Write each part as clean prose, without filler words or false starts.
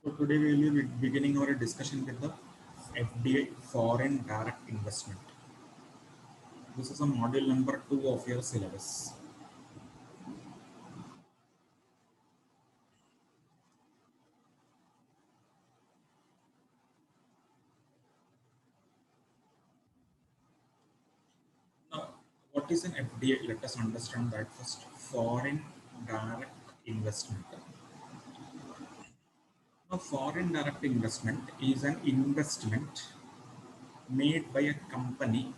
So today we will be beginning our discussion with the FDI, foreign direct investment. This is a module number 2 of your syllabus. Now, what is an FDI? Let us understand that first. Foreign direct investment. Now, foreign direct investment is an investment made by a company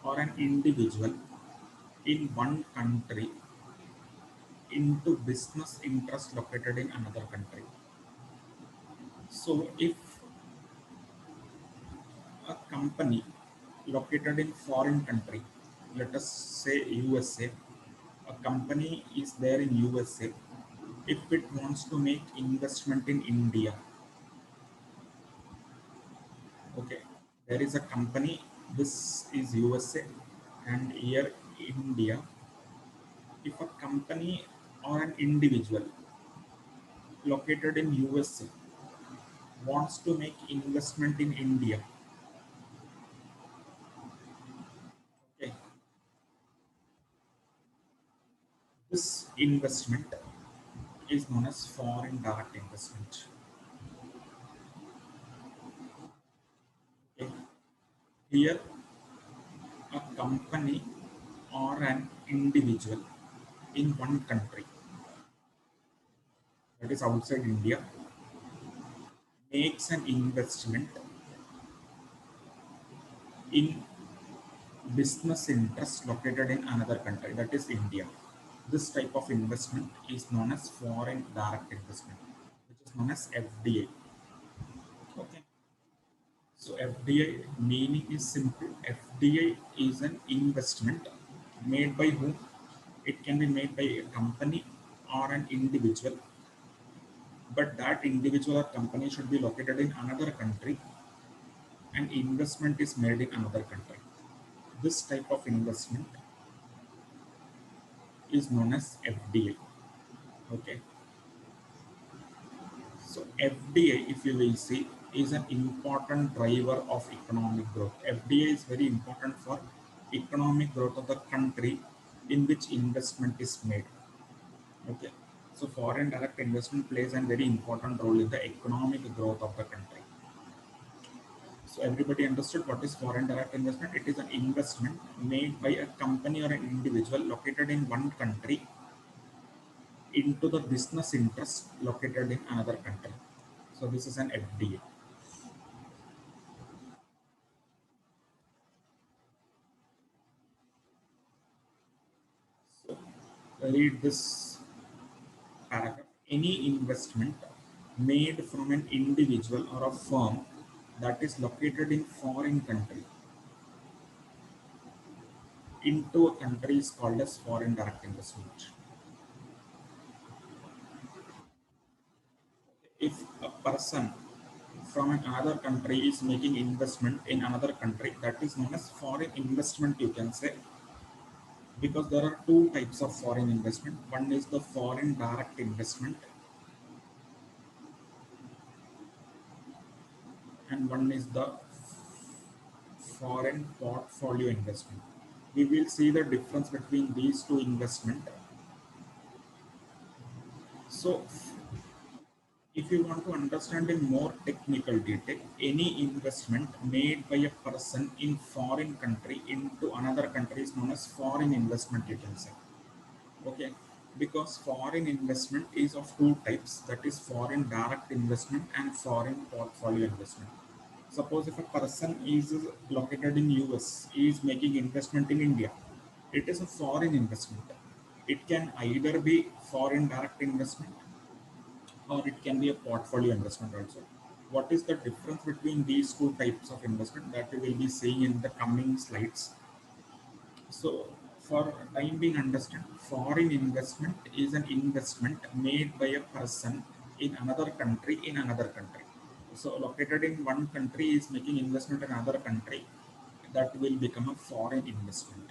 or an individual in one country into business interest located in another country. So, if a company located in foreign country, let us say USA, a company is there in USA. If it wants to make investment in India, okay, there is a company, this is USA, and here India. If a company or an individual located in USA wants to make investment in India, okay, this investment is known as foreign direct investment. Okay. Here, a company or an individual in one country, that is outside India, makes an investment in business interest located in another country, that is India. This type of investment is known as foreign direct investment, which is known as FDI. Okay. So FDI meaning is simple. FDI is an investment made by whom? It can be made by a company or an individual, but that individual or company should be located in another country and investment is made in another country. This type of investment is known as FDI. Okay. So FDI, if you will see, is an important driver of economic growth. FDI is very important for economic growth of the country in which investment is made. Okay. So foreign direct investment plays a very important role in the economic growth of the country. So everybody understood what is foreign direct investment? It is an investment made by a company or an individual located in one country into the business interest located in another country. So this is an FDA. So read this paragraph. Any investment made from an individual or a firm that is located in foreign country into a country is called as foreign direct investment. If a person from another country is making investment in another country, that is known as foreign investment, you can say, because there are two types of foreign investment. One is the foreign direct investment and one is the foreign portfolio investment. We will see the difference between these two investment. So if you want to understand in more technical detail, any investment made by a person in foreign country into another country is known as foreign investment, you can say. Okay, because foreign investment is of two types, that is foreign direct investment and foreign portfolio investment. Suppose if a person is located in US, he is making investment in India, it is a foreign investment. It can either be foreign direct investment or it can be a portfolio investment also. What is the difference between these two types of investment that we will be seeing in the coming slides? So, for time being understand, foreign investment is an investment made by a person in another country in another country. So, located in one country is making investment in another country, that will become a foreign investment.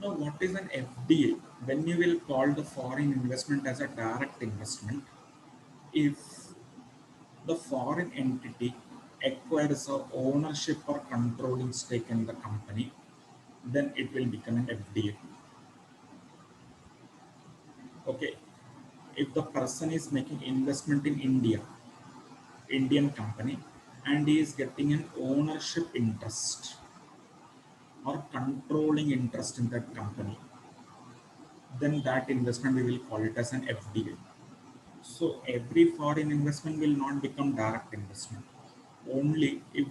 Now, what is an FDI? When you will call the foreign investment as a direct investment, if the foreign entity acquires a ownership or controlling stake in the company, then it will become an FDA. Okay, if the person is making investment in Indian company, and he is getting an ownership interest or controlling interest in that company, then that investment we will call it as an FDI. So every foreign investment will not become direct investment. Only if,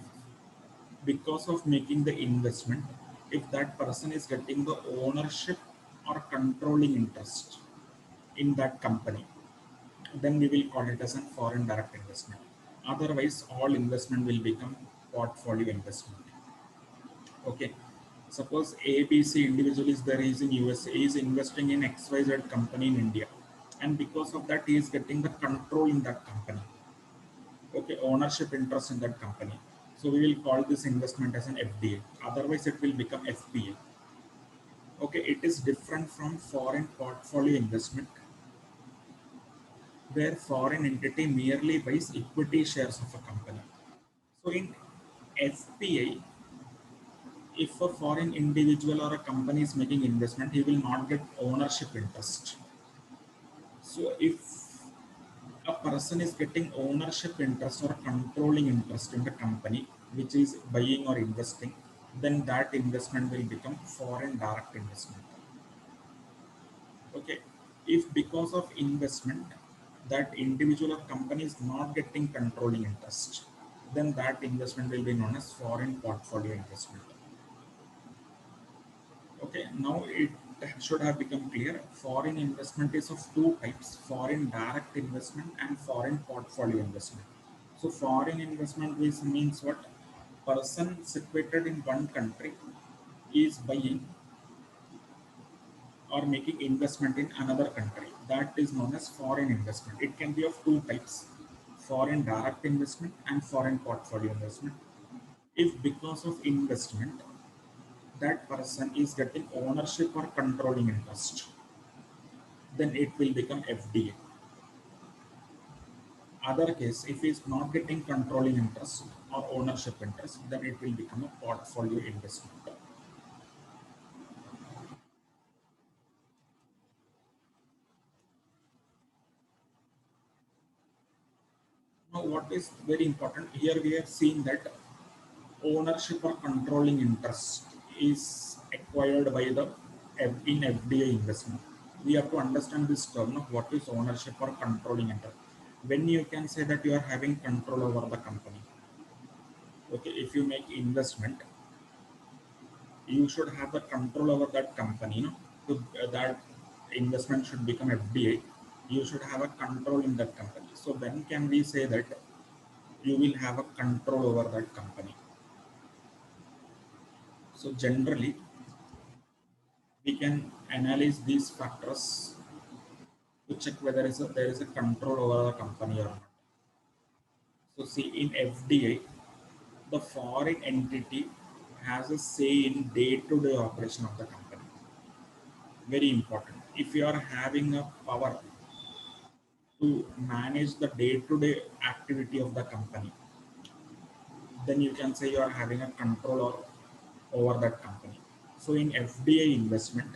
because of making the investment, if that person is getting the ownership or controlling interest in that company, then we will call it as a foreign direct investment. Otherwise, all investment will become portfolio investment. Okay. Suppose ABC individual is there, he is in USA, he is investing in XYZ company in India. And because of that, he is getting the control in that company. Okay, ownership interest in that company. So we will call this investment as an FDA. Otherwise, it will become FPA. Okay, it is different from foreign portfolio investment, where foreign entity merely buys equity shares of a company. So in FPA, if a foreign individual or a company is making investment, he will not get ownership interest. So if a person is getting ownership interest or controlling interest in the company which is buying or investing, then that investment will become foreign direct investment. Okay, if because of investment that individual or company is not getting controlling interest, then that investment will be known as foreign portfolio investment. Okay, now it should have become clear. Foreign investment is of two types: foreign direct investment and foreign portfolio investment. So, foreign investment means what? Person situated in one country is buying or making investment in another country. That is known as foreign investment. It can be of two types: foreign direct investment and foreign portfolio investment. If because of investment that person is getting ownership or controlling interest, then it will become FDA. Other case, if he is not getting controlling interest or ownership interest, then it will become a portfolio investment. Now, what is very important here, we have seen that ownership or controlling interest is acquired by the in FDI investment. We have to understand this term of what is ownership or controlling interest. When you can say that you are having control over the company. Okay, if you make investment, you should have the control over that company. That investment should become FDI. You should have a control in that company. So when can we say that you will have a control over that company? So generally, we can analyze these factors to check whether there is a control over the company or not. So see, in FDI, the foreign entity has a say in day-to-day operation of the company. Very important. If you are having a power to manage the day-to-day activity of the company, then you can say you are having a control over that company. So in FDI investment,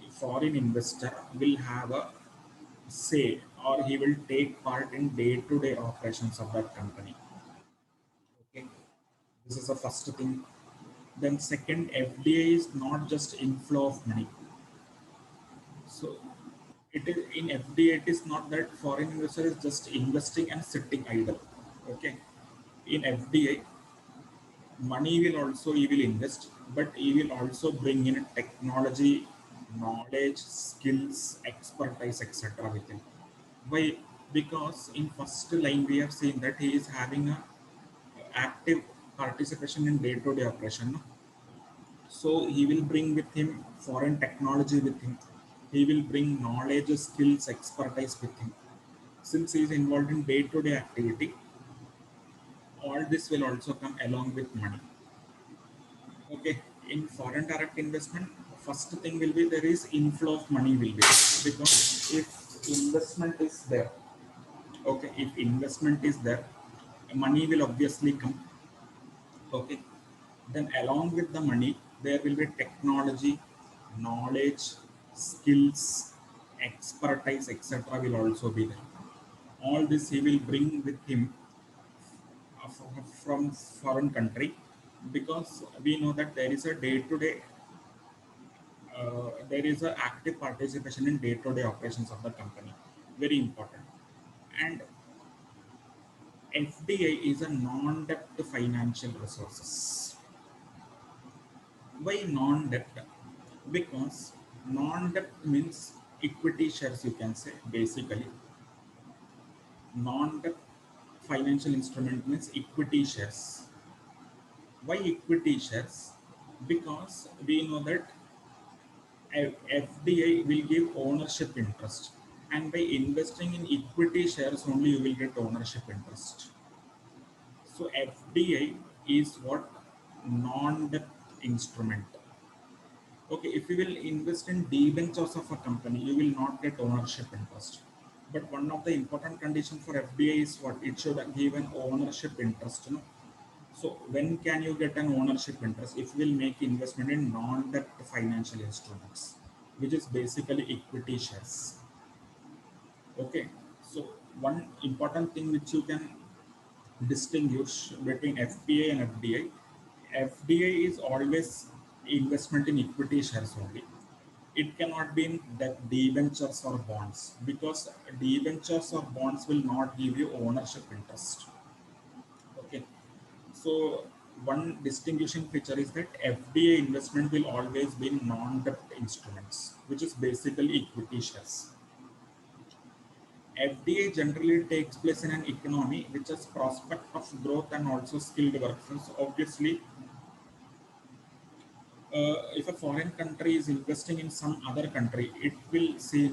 foreign investor will have a say, or he will take part in day-to-day operations of that company. Okay, this is the first thing. Then second, FDI is not just inflow of money. So it is in FDI, it is not that foreign investor is just investing and sitting idle. Okay, in FDI, money will also he will invest, but he will also bring in technology, knowledge, skills, expertise, etc. with him. Why? Because in first line we have seen that he is having a active participation in day-to-day operation. No? So he will bring with him foreign technology with him. He will bring knowledge, skills, expertise with him. Since he is involved in day-to-day activity, all this will also come along with money. Okay, in foreign direct investment, first thing will be there is inflow of money will be, because if investment is there, Okay, if investment is there, money will obviously come. Okay, then along with the money there will be technology, knowledge, skills, expertise, etc. will also be there. All this he will bring with him from foreign country, because we know that there is a day to day, there is a active participation in day to day operations of the company, very important. And FDI is a non debt financial resources. Why non debt? Because non debt means equity shares, you can say. Basically, non debt financial instrument means equity shares. Why equity shares? Because we know that FDI will give ownership interest, and by investing in equity shares only you will get ownership interest. So FDI is what? Non-debt instrument. Okay, if you will invest in debentures of a company, you will not get ownership interest. But one of the important conditions for FDI is what? It should give an ownership interest. No? So when can you get an ownership interest? If you will make investment in non-debt financial instruments, which is basically equity shares. Okay, so one important thing which you can distinguish between FPA and FDI. FDI is always investment in equity shares only. It cannot be in that debentures or bonds, because debentures or bonds will not give you ownership interest. Okay, so one distinguishing feature is that FDI investment will always be in non-debt instruments, which is basically equity shares. FDI generally takes place in an economy which has prospect of growth and also skilled workforce. Obviously, if a foreign country is investing in some other country, it will see,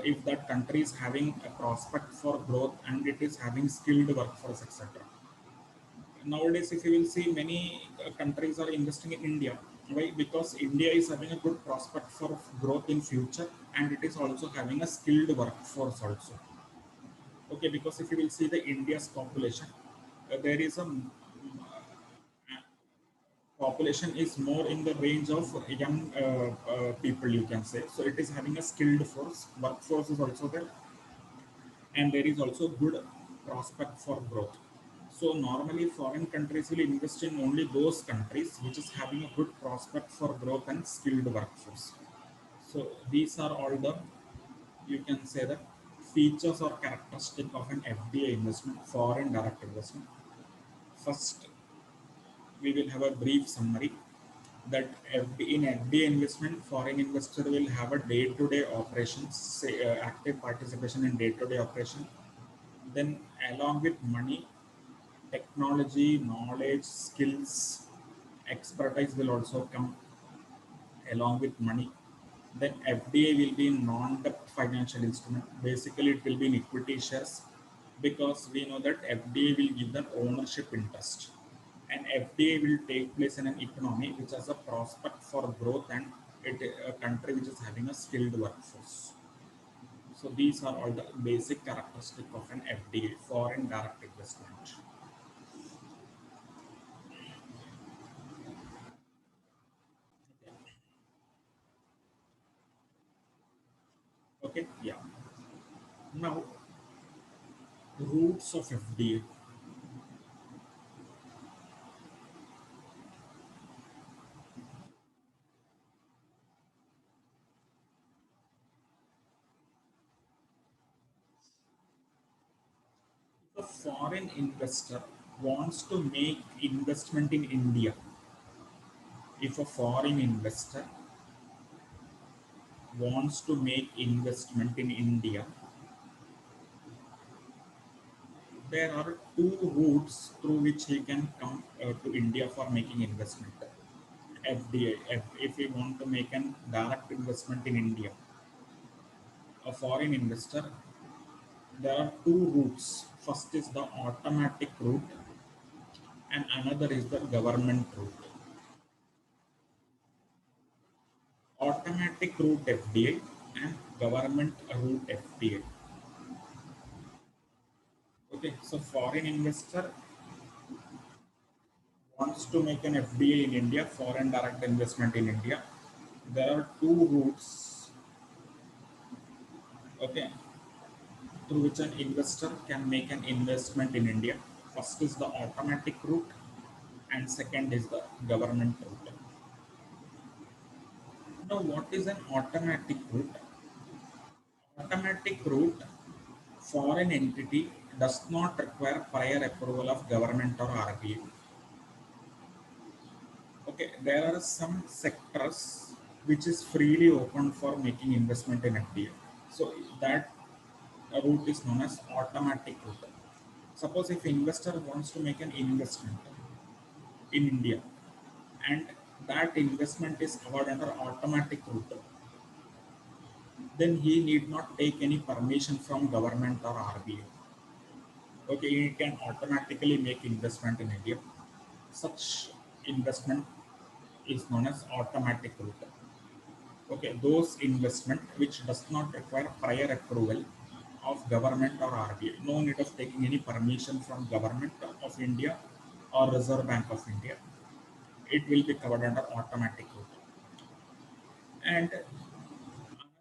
if that country is having a prospect for growth and it is having skilled workforce, etc. Nowadays, if you will see, many countries are investing in India. Why? Because India is having a good prospect for growth in future, and it is also having a skilled workforce also. Okay, because if you will see the India's population, there is a population is more in the range of young people, you can say. So it is having a skilled force, workforce is also there, and there is also good prospect for growth. So normally foreign countries will invest in only those countries which is having a good prospect for growth and skilled workforce. So these are all the, you can say, the features or characteristic of an FDI investment, foreign direct investment. First, we will have a brief summary that in FDI investment, foreign investor will have a day-to-day operations, say, active participation in day-to-day operation. Then, along with money, technology, knowledge, skills, expertise will also come along with money. Then FDI will be non-debt financial instrument. Basically, it will be in equity shares, because we know that FDI will give the ownership interest, and FDI will take place in an economy which has a prospect for growth, and a country which is having a skilled workforce. So these are all the basic characteristics of an FDI, foreign direct investment. Okay, yeah. Now, roots of FDI. A foreign investor wants to make investment in India. If a foreign investor wants to make investment in India, there are two routes through which he can come to India for making investment. FDI, if he want to make an direct investment in India, a foreign investor, there are two routes. First is the automatic route, and another is the government route. Automatic route FDI and government route FDI. Okay, so foreign investor wants to make an FDI in India, foreign direct investment in India. There are two routes, okay, through which an investor can make an investment in India. First is the automatic route, and second is the government route. Now, what is an automatic route? Automatic route for an entity does not require prior approval of government or RBI. Okay, there are some sectors which is freely open for making investment in FDI. So that route is known as automatic route. Suppose if investor wants to make an investment in India and that investment is covered under automatic route, then he need not take any permission from government or RBI. Okay, he can automatically make investment in India. Such investment is known as automatic route. Okay, those investment which does not require prior approval of government or RBI. No need of taking any permission from government of India or Reserve Bank of India. It will be covered under automatic route. And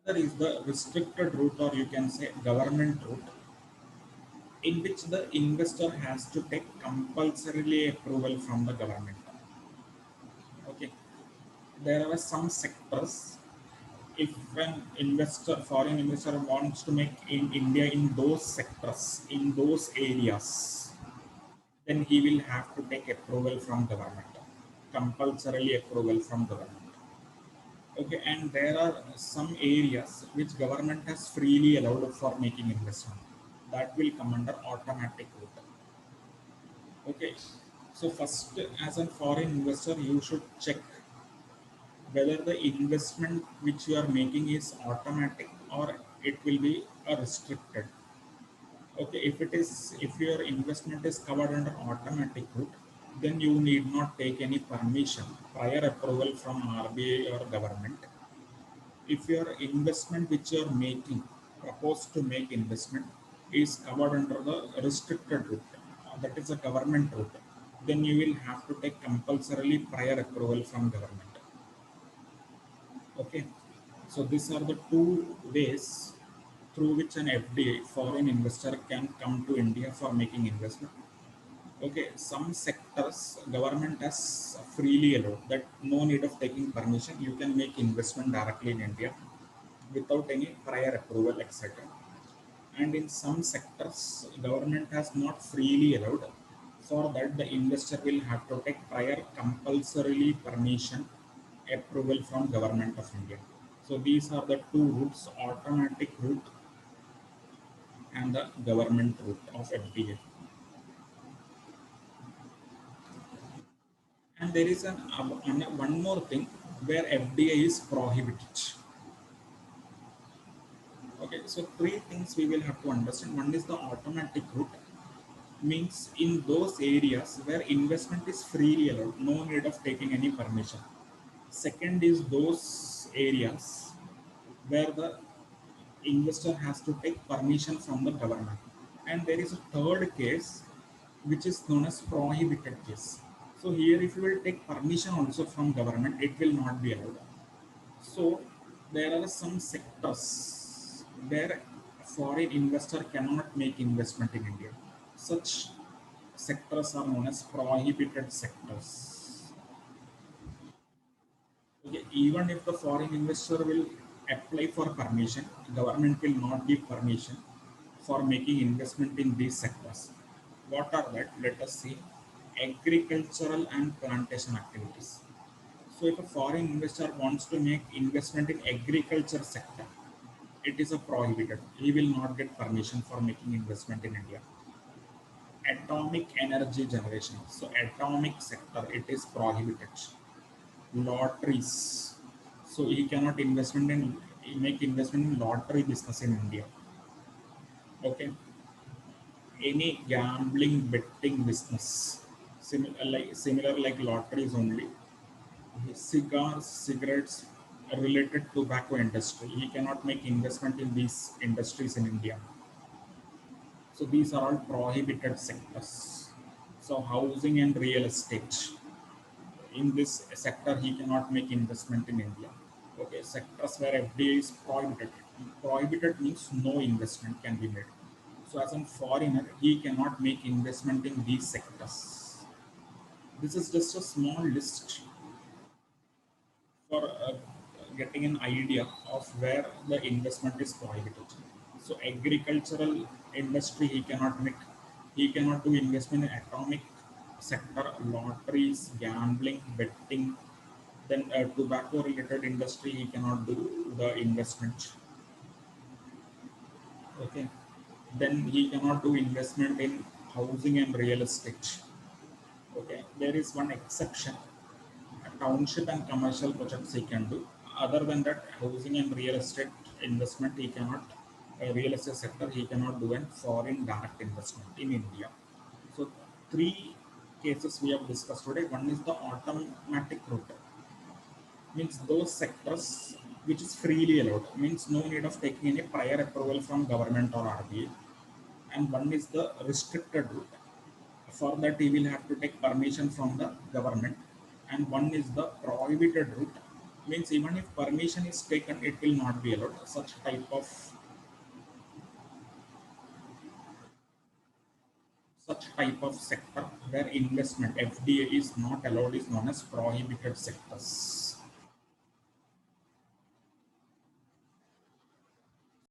another is the restricted route, or you can say government route, in which the investor has to take compulsorily approval from the government. Okay, there are some sectors. If an investor, foreign investor, wants to make in India in those sectors, in those areas, then he will have to take approval from government, compulsorily approval from government. Okay, and there are some areas which government has freely allowed for making investment. That will come under automatic route. Okay, so first, as a foreign investor, you should check whether the investment which you are making is automatic or it will be restricted. Okay, if your investment is covered under automatic route, then you need not take any permission, prior approval from RBI or government. If your investment which you are making, proposed to make investment, is covered under the restricted route, that is a government route, then you will have to take compulsorily prior approval from government. Okay, so these are the two ways through which an FDI, foreign investor, can come to India for making investment. Okay, some sectors government has freely allowed that no need of taking permission, you can make investment directly in India without any prior approval, etc. And in some sectors, government has not freely allowed. For that, the investor will have to take prior compulsorily permission approval from government of India. So these are the two routes: automatic route and the government route of FDI. And there is one more thing where FDI is prohibited. Okay, so three things we will have to understand. One is the automatic route, means in those areas where investment is freely allowed, no need of taking any permission. Second is those areas where the investor has to take permission from the government. And there is a third case which is known as prohibited case. So here if you will take permission also from government, it will not be allowed. So there are some sectors where foreign investor cannot make investment in India. Such sectors are known as prohibited sectors. Okay, even if the foreign investor will apply for permission, government will not give permission for making investment in these sectors. What are that? Let us see. Agricultural and plantation activities. So if a foreign investor wants to make investment in agriculture sector, it is a prohibited. He will not get permission for making investment in India. Atomic energy generation. So atomic sector, it is prohibited. Lotteries. So he cannot make investment in lottery business in India. Okay. Any gambling betting business, similar like lotteries only. Cigars, cigarettes, related tobacco industry. He cannot make investment in these industries in India. So these are all prohibited sectors. So housing and real estate, in this sector he cannot make investment in India. Okay, sectors where FDI is prohibited. Prohibited means no investment can be made. So as a foreigner, he cannot make investment in these sectors. This is just a small list for getting an idea of where the investment is prohibited. So agricultural industry he cannot make. He cannot do investment in atomic sector, lotteries, gambling, betting. Then tobacco related industry he cannot do the investment. Okay. Then he cannot do investment in housing and real estate. Okay. There is one exception. Township and commercial projects he can do. Other than that, housing and real estate investment he cannot. Real estate sector he cannot do, and foreign direct investment in India. So three cases we have discussed today. One is the automatic route, means those sectors which is freely allowed, means no need of taking any prior approval from government or RBI. And one is the restricted route. For that he will have to take permission from the government. And one is the prohibited route, means even if permission is taken it will not be allowed. Such type of sector where investment FDI is not allowed is known as prohibited sectors.